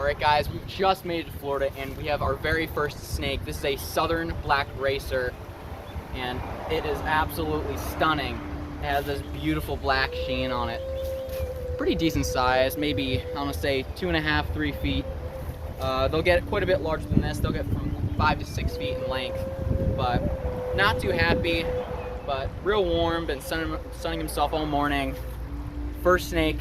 Alright guys, we've just made it to Florida and we have our very first snake. This is a southern black racer and it is absolutely stunning. It has this beautiful black sheen on it. Pretty decent size, maybe I want to say 2.5, 3 feet. They'll get quite a bit larger than this. They'll get from 5 to 6 feet in length, but not too happy, but real warm. Been sunning himself all morning. First snake.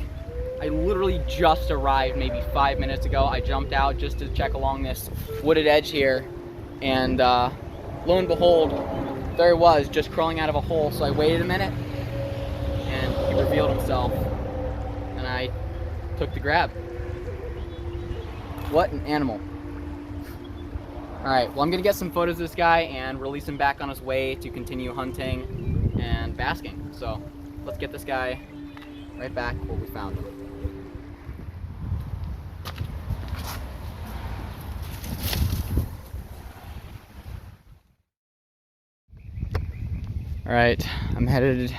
I literally just arrived maybe 5 minutes ago. I jumped out just to check along this wooded edge here, and lo and behold, there he was, just crawling out of a hole. So I waited a minute and he revealed himself and I took the grab. What an animal. Alright, well, I'm gonna get some photos of this guy and release him back on his way to continue hunting and basking. So let's get this guy right back where we found him. Alright, I'm headed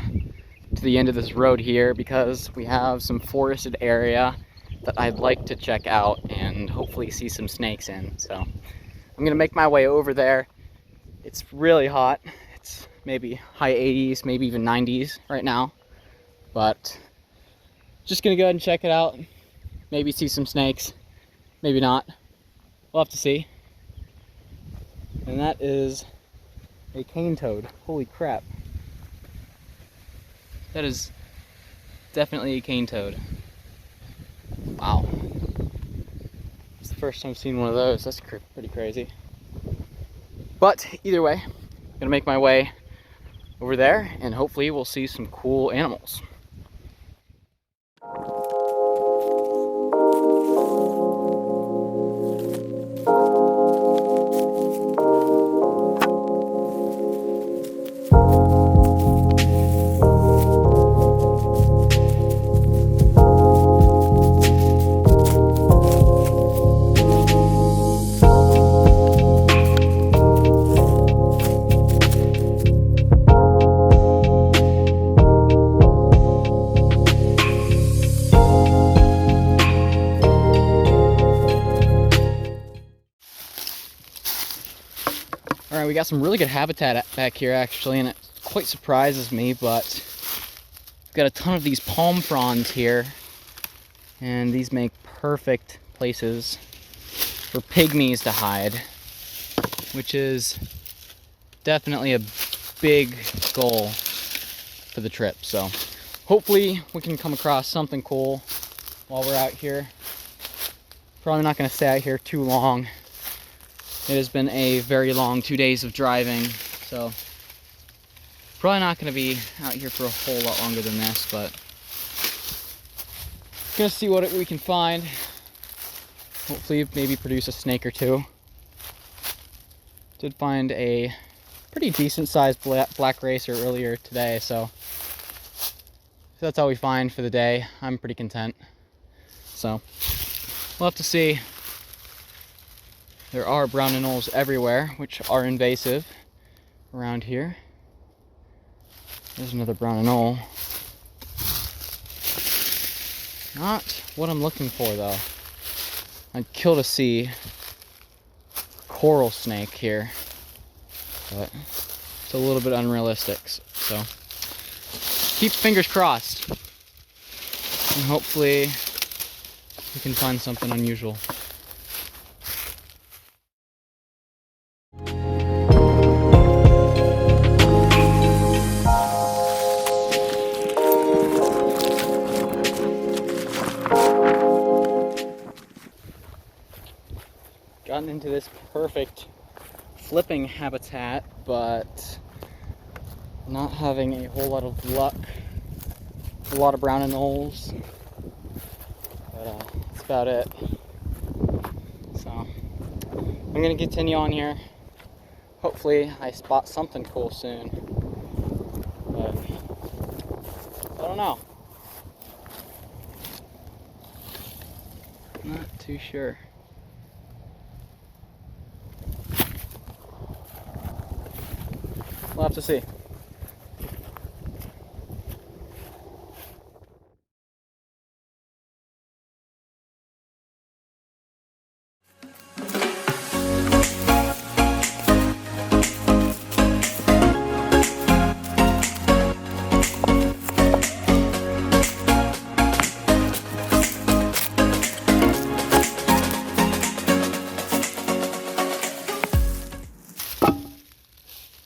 to the end of this road here because we have some forested area that I'd like to check out and hopefully see some snakes in. So I'm gonna make my way over there. It's really hot. It's maybe high 80s, maybe even 90s right now. But just gonna go ahead and check it out. Maybe see some snakes, maybe not. We'll have to see. And that is a cane toad. Holy crap. That is definitely a cane toad. Wow. It's the first time I've seen one of those. That's pretty crazy. But either way, I'm gonna make my way over there and hopefully we'll see some cool animals. Alright, we got some really good habitat back here actually, and it quite surprises me, but we've got a ton of these palm fronds here, and these make perfect places for pygmies to hide, which is definitely a big goal for the trip. So hopefully we can come across something cool while we're out here. Probably not going to stay out here too long. It has been a very long 2 days of driving, so probably not going to be out here for a whole lot longer than this, but gonna see what we can find. Hopefully maybe produce a snake or two. Did find a pretty decent sized black racer earlier today, so if that's all we find for the day, I'm pretty content. So we'll have to see. There are brown anoles everywhere, which are invasive around here. There's another brown anole. Not what I'm looking for though. I'd kill to see coral snake here, but it's a little bit unrealistic. So keep fingers crossed, and hopefully we can find something unusual. Gotten into this perfect flipping habitat, but not having a whole lot of luck. A lot of brown anoles, but that's about it. So I'm gonna continue on here. Hopefully I spot something cool soon, but I don't know. Not too sure. We'll have to see.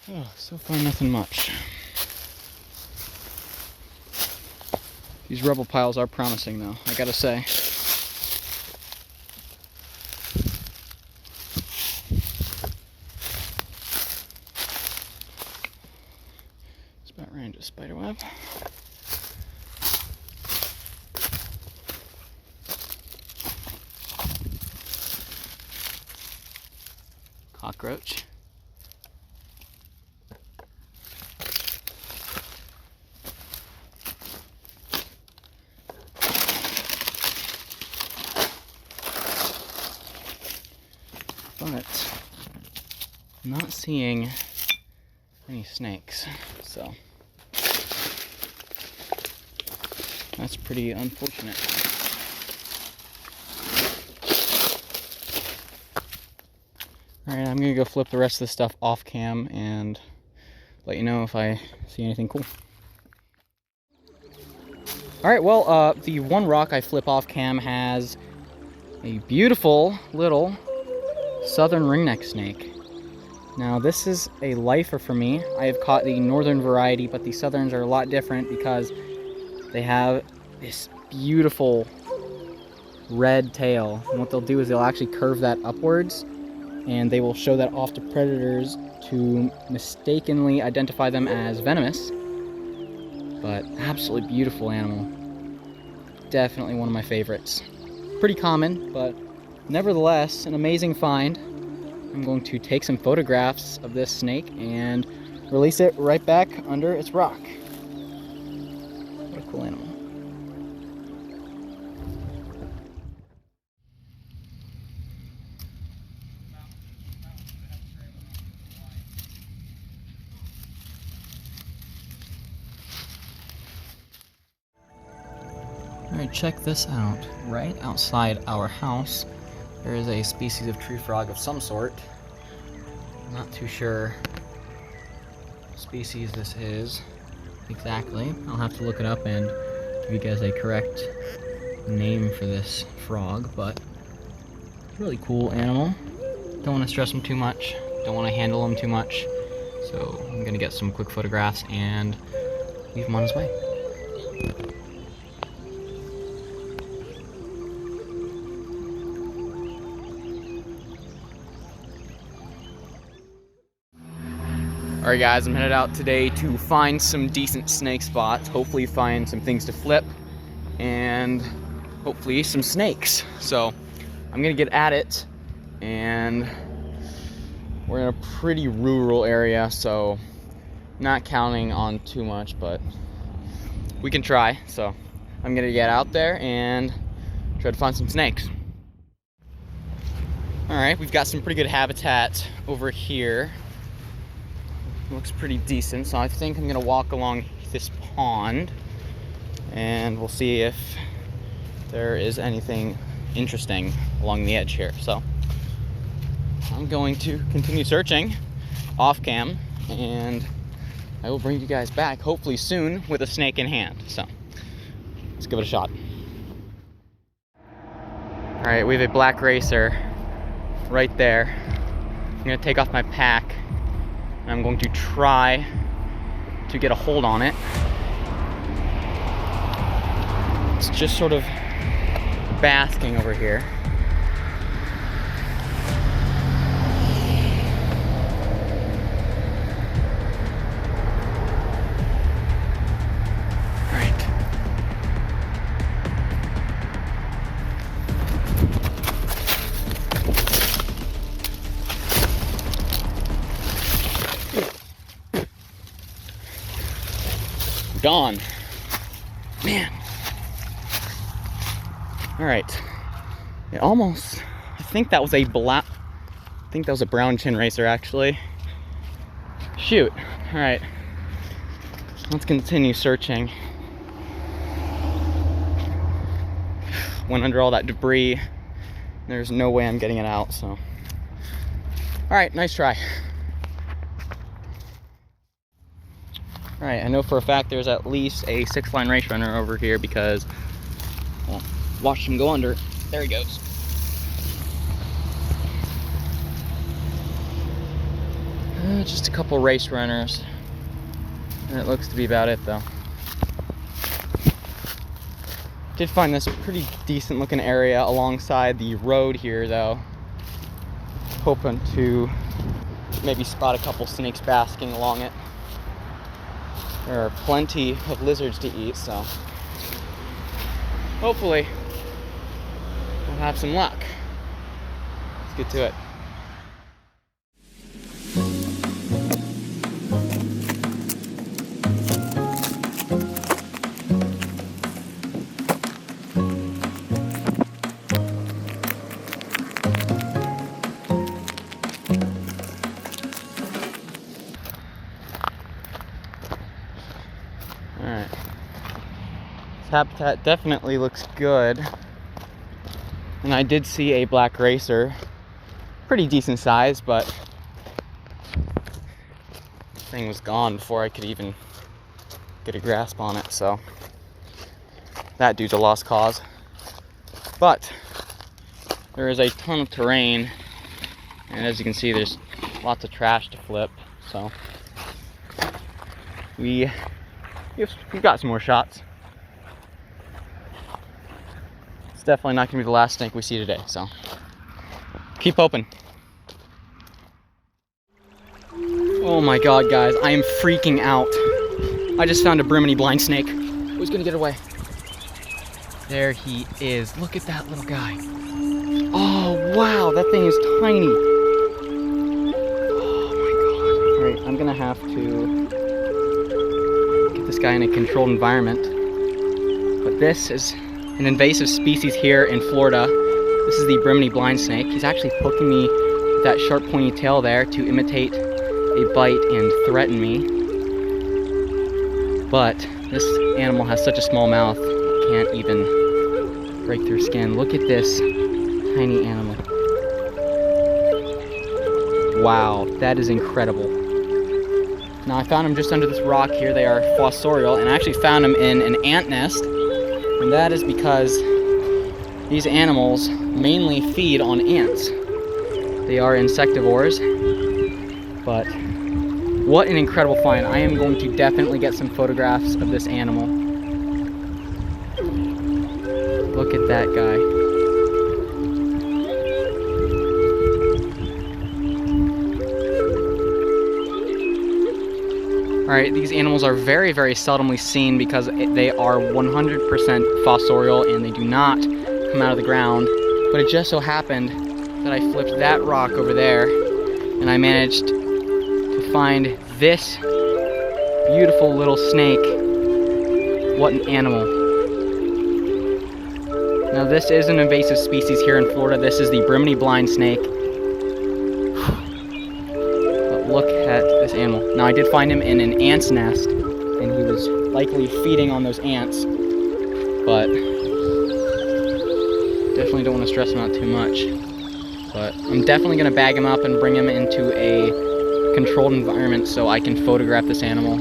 Oh, so far nothing much. These rubble piles are promising though, I gotta say. It's about ran into a spider web. Cockroach. But I'm not seeing any snakes, so that's pretty unfortunate. Alright, I'm gonna go flip the rest of the stuff off cam and let you know if I see anything cool. Alright, well, the one rock I flip off cam has a beautiful little southern ringneck snake. Now this is a lifer for me. I have caught the northern variety, but the southerns are a lot different because they have this beautiful red tail. And what they'll do is they'll actually curve that upwards, and they will show that off to predators to mistakenly identify them as venomous. But absolutely beautiful animal. Definitely one of my favorites. Pretty common, but nevertheless an amazing find. I'm going to take some photographs of this snake and release it right back under its rock. What a cool animal. Alright, check this out. Right outside our house, there is a species of tree frog of some sort. I'm not too sure what species this is exactly. I'll have to look it up and give you guys a correct name for this frog, but really cool animal. Don't want to stress him too much. Don't want to handle him too much. So I'm going to get some quick photographs and leave him on his way. Alright guys, I'm headed out today to find some decent snake spots, hopefully find some things to flip, and hopefully some snakes. So I'm gonna get at it, and we're in a pretty rural area, so not counting on too much, but we can try. So I'm gonna get out there and try to find some snakes. Alright, we've got some pretty good habitat over here. Looks pretty decent, so I think I'm gonna walk along this pond and we'll see if there is anything interesting along the edge here. So I'm going to continue searching off cam, and I will bring you guys back hopefully soon with a snake in hand. So let's give it a shot. All right, we have a black racer right there. I'm gonna take off my pack and I'm going to try to get a hold on it. It's just sort of basking over here. Gone. Man. All right. It almost, I think that was a brown chin racer actually. Shoot. All right. Let's continue searching. Went under all that debris. There's no way I'm getting it out, so. All right, nice try. All right, I know for a fact there's at least a 6-line race runner over here because, well, watch him go under. There he goes. Just a couple race runners. And it looks to be about it though. Did find this pretty decent looking area alongside the road here though. Hoping to maybe spot a couple snakes basking along it. There are plenty of lizards to eat, so hopefully we'll have some luck. Let's get to it. Alright. This habitat definitely looks good. And I did see a black racer. Pretty decent size, but the thing was gone before I could even get a grasp on it, so that dude's a lost cause. But there is a ton of terrain, and as you can see, there's lots of trash to flip, so we've got some more shots. It's definitely not going to be the last snake we see today, so keep hoping. Oh my god, guys, I am freaking out. I just found a Brimminy blind snake. Who's going to get away? There he is. Look at that little guy. Oh wow, that thing is tiny. Oh my god. Alright, I'm going to have to this guy in a controlled environment. But this is an invasive species here in Florida. This is the Brahminy blind snake. He's actually poking me with that sharp pointy tail there to imitate a bite and threaten me. But this animal has such a small mouth, it can't even break through skin. Look at this tiny animal. Wow, that is incredible. Now I found them just under this rock here. They are fossorial, and I actually found them in an ant nest. And that is because these animals mainly feed on ants. They are insectivores, but what an incredible find. I am going to definitely get some photographs of this animal. Look at that guy. Alright, these animals are very, very seldomly seen because they are 100% fossorial and they do not come out of the ground. But it just so happened that I flipped that rock over there and I managed to find this beautiful little snake. What an animal. Now this is an invasive species here in Florida. This is the Brahminy blind snake. Look at this animal. Now I did find him in an ant's nest, and he was likely feeding on those ants, but definitely don't want to stress him out too much. But I'm definitely going to bag him up and bring him into a controlled environment so I can photograph this animal.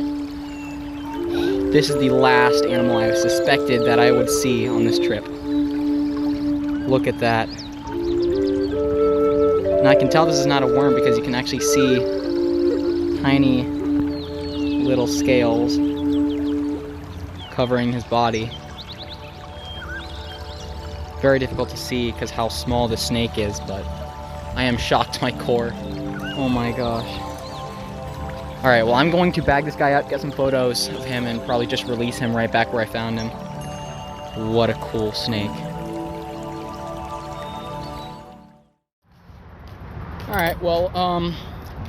This is the last animal I suspected that I would see on this trip. Look at that. And I can tell this is not a worm because you can actually see tiny little scales covering his body. Very difficult to see because how small the snake is, but I am shocked to my core. Oh my gosh. Alright, well I'm going to bag this guy up, get some photos of him, and probably just release him right back where I found him. What a cool snake. Alright, well,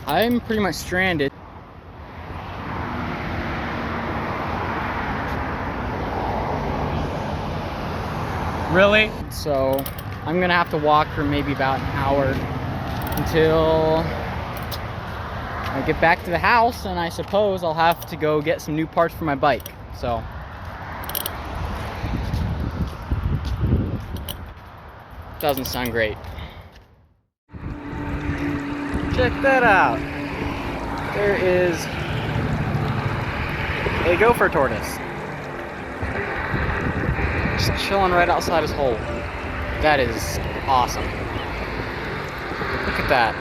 I'm pretty much stranded. Really? So I'm gonna have to walk for maybe about an hour until I get back to the house, and I suppose I'll have to go get some new parts for my bike. So doesn't sound great. Check that out. There is a gopher tortoise. Just chilling right outside his hole. That is awesome. Look at that.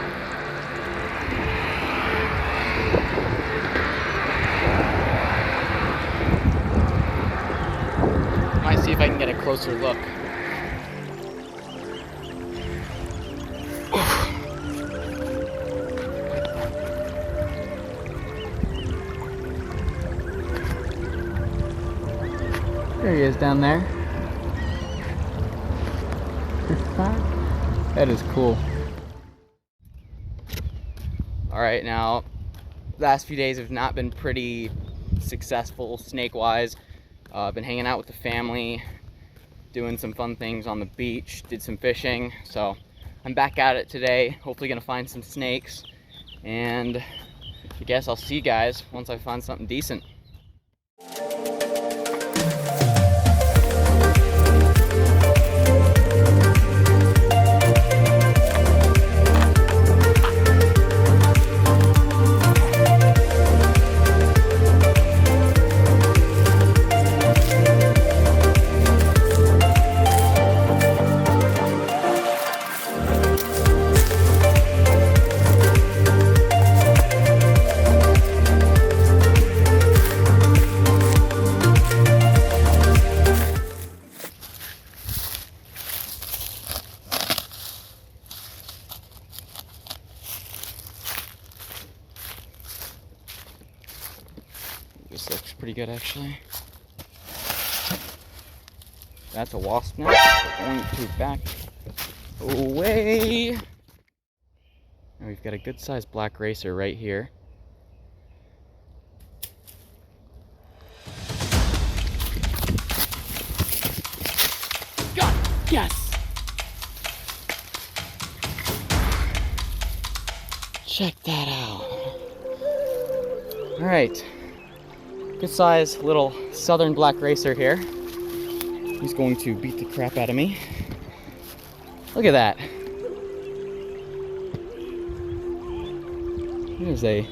closer look. There he is down there. That is cool. Alright, now, last few days have not been pretty successful snake-wise. I've been hanging out with the family, doing some fun things on the beach, did some fishing, so I'm back at it today, hopefully gonna find some snakes, and I guess I'll see you guys once I find something decent. This looks pretty good, actually. That's a wasp nest. We're going to back away. And we've got a good sized black racer right here. Got it! Yes! Check that out. All right. Good size little southern black racer here. He's going to beat the crap out of me. Look at that. Here's a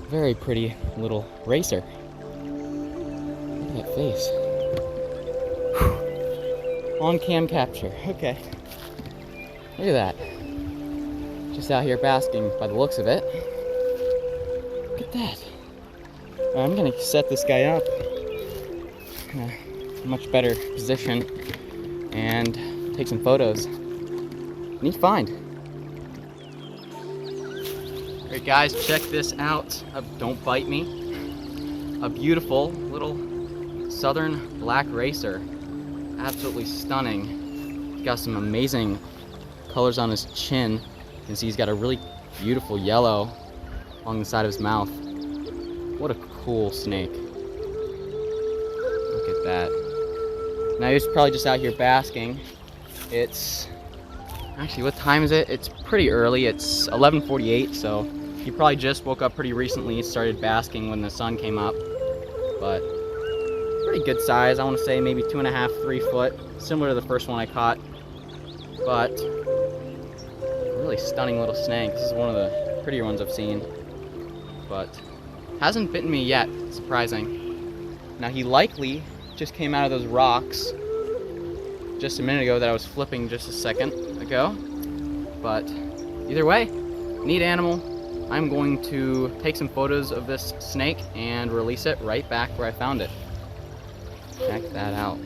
very pretty little racer. Look at that face. Whew. On cam capture. Okay. Look at that. Just out here basking by the looks of it. Look at that. I'm gonna set this guy up in a much better position and take some photos. Neat find. Alright guys, check this out. Don't bite me. A beautiful little southern black racer. Absolutely stunning. He's got some amazing colors on his chin. You can see he's got a really beautiful yellow along the side of his mouth. What a cool snake. Look at that. Now he's probably just out here basking. It's actually, what time is it? It's pretty early. It's 11:48, so he probably just woke up pretty recently, started basking when the sun came up. But pretty good size. I want to say maybe 2.5, 3 foot, similar to the first one I caught. But a really stunning little snake. This is one of the prettier ones I've seen. But hasn't bitten me yet, surprising. Now he likely just came out of those rocks just a minute ago that I was flipping just a second ago. But either way, neat animal. I'm going to take some photos of this snake and release it right back where I found it. Check that out.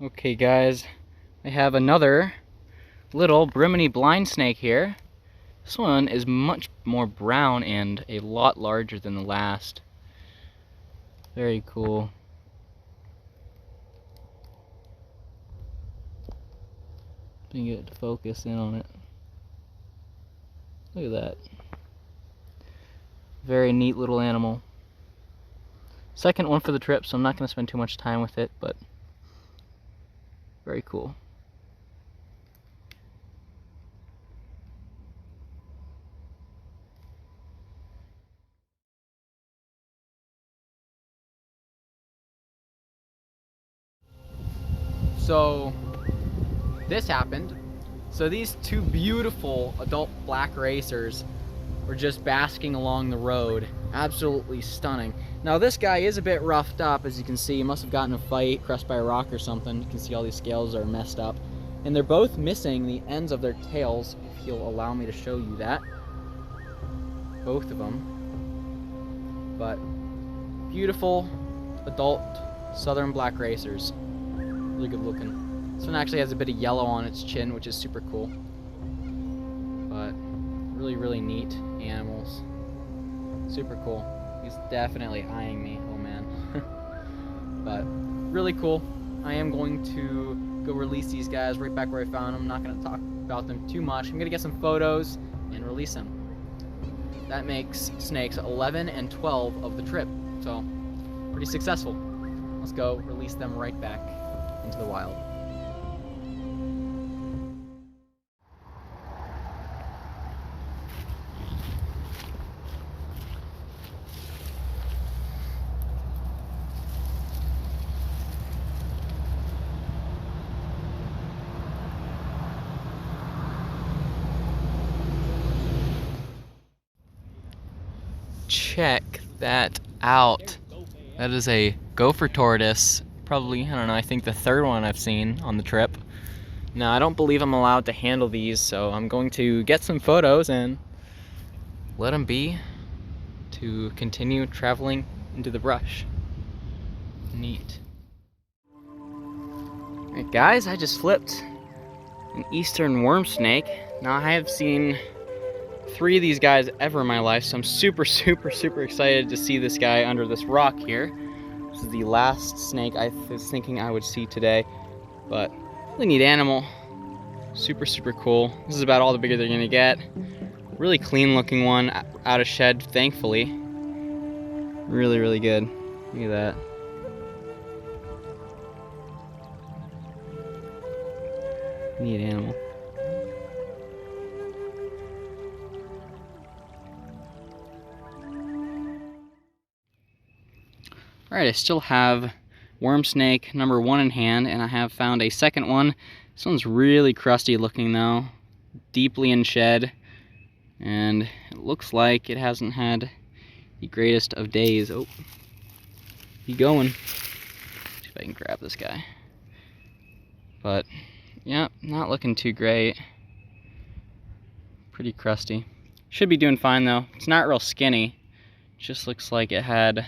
Okay guys, I have another little Brimminy blind snake here. This one is much more brown and a lot larger than the last. Very cool. Can get it to focus in on it. Look at that. Very neat little animal. Second one for the trip, so I'm not going to spend too much time with it, but very cool. So this happened. So these two beautiful adult black racers were just basking along the road, Absolutely stunning. Now this guy is a bit roughed up, as you can see. He must have gotten in a fight, crushed by a rock or something. You can see all these scales are messed up. And they're both missing the ends of their tails, if you'll allow me to show you that. Both of them. But beautiful adult southern black racers. Really good looking. This one actually has a bit of yellow on its chin, which is super cool. But really, really neat animals. Super cool. He's definitely eyeing me. Oh man. But really cool. I am going to go release these guys right back where I found them. I'm not going to talk about them too much. I'm going to get some photos and release them. That makes snakes 11 and 12 of the trip. So pretty successful. Let's go release them right back into the wild. Check that out. That is a gopher tortoise. Probably, I don't know, I think the third one I've seen on the trip. Now, I don't believe I'm allowed to handle these, so I'm going to get some photos and let them be to continue traveling into the brush. Neat. Alright guys, I just flipped an eastern worm snake. Now I have seen 3 of these guys ever in my life, so I'm super excited to see this guy under this rock here. This is the last snake I was thinking I would see today, but really neat animal. Super cool. This is about all the bigger they're gonna get. Really clean looking one, out of shed, thankfully. Really good. Look at that. Neat animal. Alright, I still have worm snake number 1 in hand, and I have found a second one. This one's really crusty looking though, deeply in shed, and it looks like it hasn't had the greatest of days. Oh, keep going. See if I can grab this guy. But yeah, not looking too great. Pretty crusty. Should be doing fine though. It's not real skinny. It just looks like it had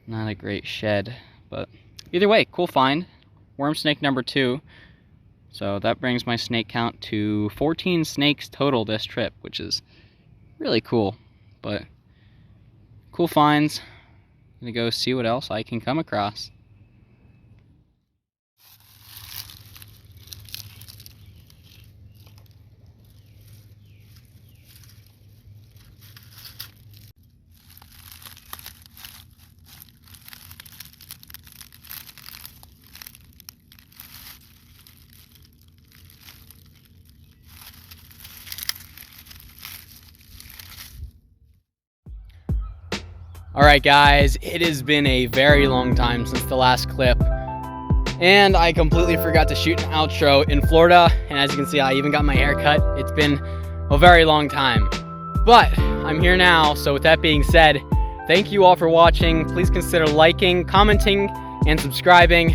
not a great shed, but either way, cool find. Worm snake number 2. So that brings my snake count to 14 snakes total this trip, which is really cool. But cool finds. I'm gonna go see what else I can come across. Alright guys, it has been a very long time since the last clip, and I completely forgot to shoot an outro in Florida, and as you can see I even got my hair cut. It's been a very long time, but I'm here now. So with that being said, thank you all for watching. Please consider liking, commenting, and subscribing,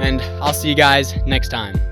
and I'll see you guys next time.